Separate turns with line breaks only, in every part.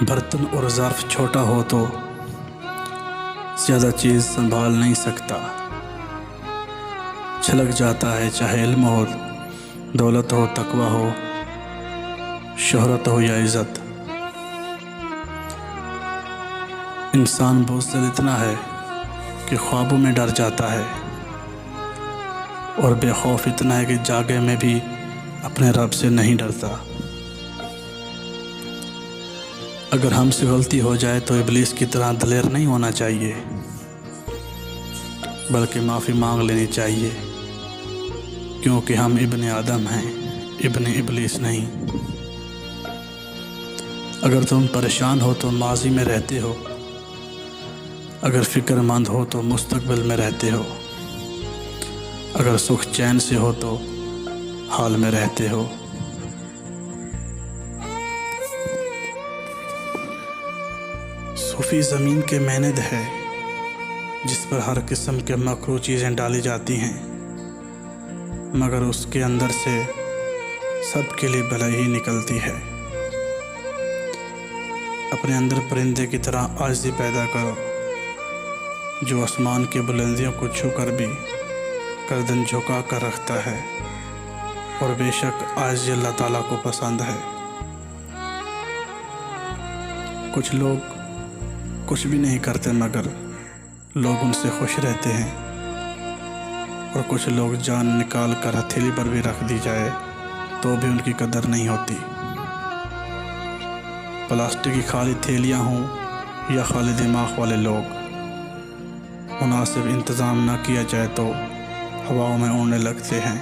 برتن اور ظرف چھوٹا ہو تو زیادہ چیز سنبھال نہیں سکتا، چھلک جاتا ہے چاہے علم ہو، دولت ہو، تقویٰ ہو، شہرت ہو یا عزت۔ انسان بزدل اتنا ہے کہ خوابوں میں ڈر جاتا ہے، اور بے خوف اتنا ہے کہ جاگے میں بھی اپنے رب سے نہیں ڈرتا۔ اگر ہم سے غلطی ہو جائے تو ابلیس کی طرح دلیر نہیں ہونا چاہیے، بلکہ معافی مانگ لینی چاہیے، کیونکہ ہم ابن آدم ہیں، ابن ابلیس نہیں۔ اگر تم پریشان ہو تو ماضی میں رہتے ہو، اگر فکر مند ہو تو مستقبل میں رہتے ہو، اگر سکھ چین سے ہو تو حال میں رہتے ہو۔ صوفی زمین کے مینند ہے جس پر ہر قسم کے مکروہ چیزیں ڈالی جاتی ہیں، مگر اس کے اندر سے سب کے لیے بھلائی ہی نکلتی ہے۔ اپنے اندر پرندے کی طرح عاجزی پیدا کرو، جو آسمان کی بلندیوں کو چھو کر بھی گردن جھکا کر رکھتا ہے، اور بے شک عاجزی اللہ تعالیٰ کو پسند ہے۔ کچھ لوگ کچھ بھی نہیں کرتے مگر لوگ ان سے خوش رہتے ہیں، اور کچھ لوگ جان نکال کر ہتھیلی پر بھی رکھ دی جائے تو بھی ان کی قدر نہیں ہوتی۔ پلاسٹک کی خالی تھیلیاں ہوں یا خالی دماغ والے لوگ، مناسب انتظام نہ کیا جائے تو ہواؤں میں اڑنے لگتے ہیں۔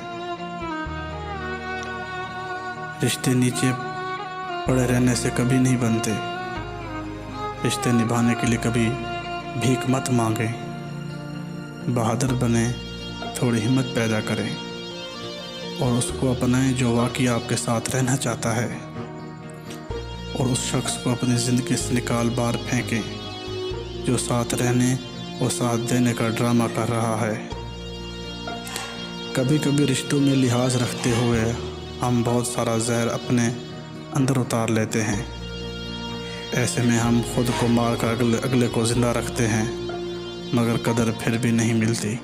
رشتے نیچے پڑے رہنے سے کبھی نہیں بنتے، رشتے نبھانے کے لیے کبھی بھیک مت مانگیں، بہادر بنیں، تھوڑی ہمت پیدا کریں، اور اس کو اپنائیں جو واقعی آپ کے ساتھ رہنا چاہتا ہے، اور اس شخص کو اپنی زندگی سے نکال بار پھینکیں جو ساتھ رہنے اور ساتھ دینے کا ڈرامہ کر رہا ہے۔ کبھی کبھی رشتوں میں لحاظ رکھتے ہوئے ہم بہت سارا زہر اپنے اندر اتار لیتے ہیں، ایسے میں ہم خود کو مار کر اگلے کو زندہ رکھتے ہیں، مگر قدر پھر بھی نہیں ملتی۔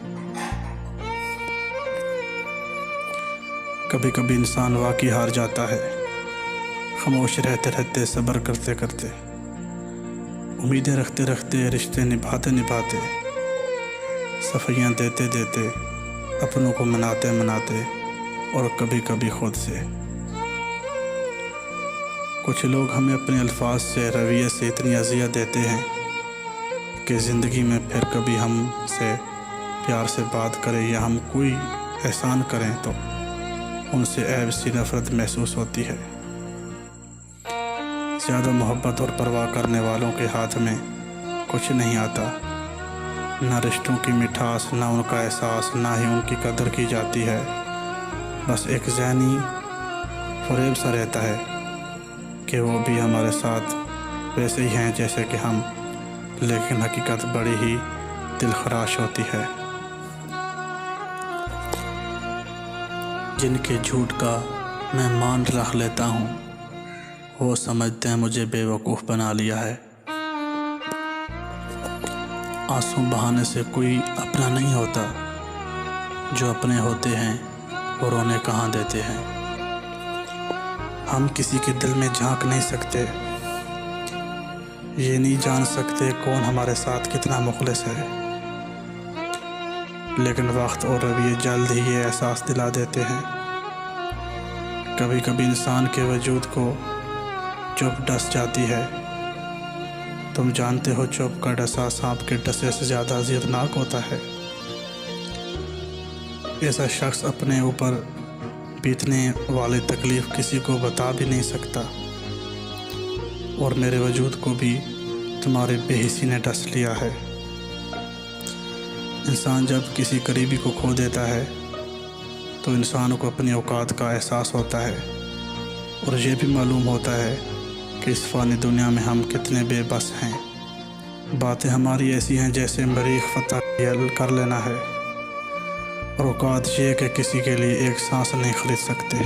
کبھی کبھی انسان واقعی ہار جاتا ہے، خاموش رہتے رہتے، صبر کرتے کرتے، امیدیں رکھتے رکھتے، رشتے نبھاتے نبھاتے، صفائیاں دیتے دیتے، اپنوں کو مناتے مناتے، اور کبھی کبھی خود سے۔ کچھ لوگ ہمیں اپنے الفاظ سے، رویے سے اتنی اذیت دیتے ہیں کہ زندگی میں پھر کبھی ہم سے پیار سے بات کریں یا ہم کوئی احسان کریں تو ان سے عیب سی نفرت محسوس ہوتی ہے۔ زیادہ محبت اور پرواہ کرنے والوں کے ہاتھ میں کچھ نہیں آتا، نہ رشتوں کی مٹھاس، نہ ان کا احساس، نہ ہی ان کی قدر کی جاتی ہے۔ بس ایک ذہنی فریب سا رہتا ہے کہ وہ بھی ہمارے ساتھ ویسے ہی ہیں جیسے کہ ہم، لیکن حقیقت بڑی ہی دل خراش ہوتی ہے۔ جن کے جھوٹ کا میں مان رکھ لیتا ہوں، وہ سمجھتے ہیں مجھے بے وقوف بنا لیا ہے۔ آنسو بہانے سے کوئی اپنا نہیں ہوتا، جو اپنے ہوتے ہیں وہ رونے کہاں دیتے ہیں۔ ہم کسی کے دل میں جھانک نہیں سکتے، یہ نہیں جان سکتے کون ہمارے ساتھ کتنا مخلص ہے، لیکن وقت اور رویے جلد ہی یہ احساس دلا دیتے ہیں۔ کبھی کبھی انسان کے وجود کو چپ ڈس جاتی ہے۔ تم جانتے ہو چپ کا ڈسا سانپ کے ڈسے سے زیادہ اذیتناک ہوتا ہے۔ ایسا شخص اپنے اوپر بیتنے والی تکلیف کسی کو بتا بھی نہیں سکتا، اور میرے وجود کو بھی تمہاری بے حسی نے ڈس لیا ہے۔ انسان جب کسی قریبی کو کھو دیتا ہے تو انسان کو اپنی اوقات کا احساس ہوتا ہے، اور یہ بھی معلوم ہوتا ہے کہ اس فانی دنیا میں ہم کتنے بے بس ہیں۔ باتیں ہماری ایسی ہیں جیسے مریخ فتح کر لینا ہے، اور اوقات یہ کہ کسی کے لیے ایک سانس نہیں خرید سکتے۔